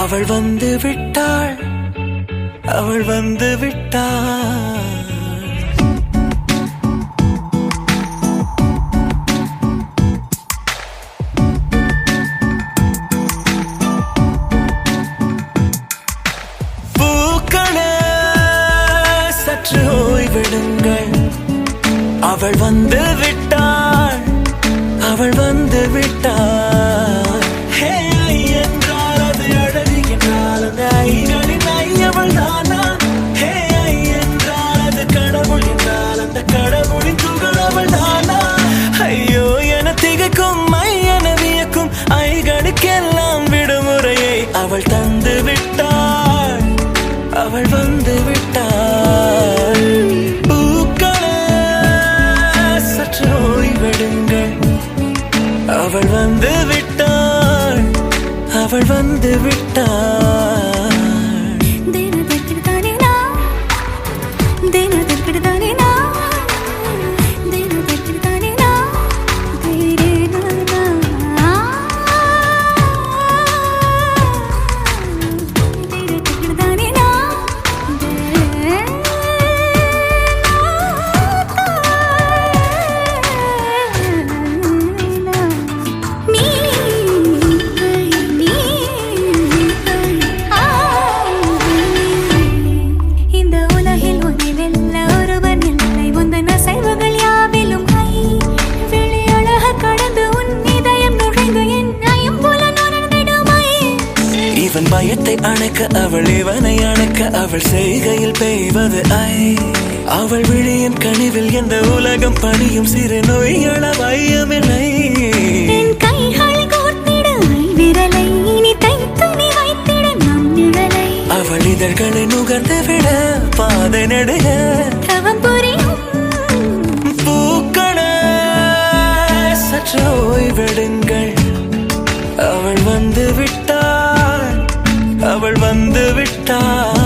அவள் வந்து விட்டாள், அவள் வந்து விட்டாள். பூக்களே சற்று ஓய்வெடுங்கள், அவள் வந்து விட்டாள், அவள் வந்து விட்டாள். ஹே என்றால் அது அழகு என்றால் அந்த ஐகளின் ஐயவள் தானா? ஹே என்றால் அது கடவுள் என்றால் அந்த கடவுளின் துகள் அவள் தானா? ஐயோ என திகைக்கும் என வியக்கும் ஐகளுக்கெல்லாம் விடுமுறையை அவள் தந்து விட்டாள், அவள் வந்து விட்டாள். பூக்களே சற்று ஓய்வெடுங்கள், அவள் வந்து விட்டாள், அவள் வந்து விட்டாள். இவன் பயத்தை அணைக்க அவள் இவனை அணைக்க அவள் செய்கையில் பெய்வது ஐ. அவள் விழியின் கனிவில் எந்த உலகம் பணியும் சிறு நோய்கள வையமில்லை. அவள் இதழ்களை நுகர்ந்து விட பாதை நடுக பூக்களே சற்று ஓய்வெடுங்கள், அவள் வந்து விட்டாள், அவள் வந்து விட்டாள்.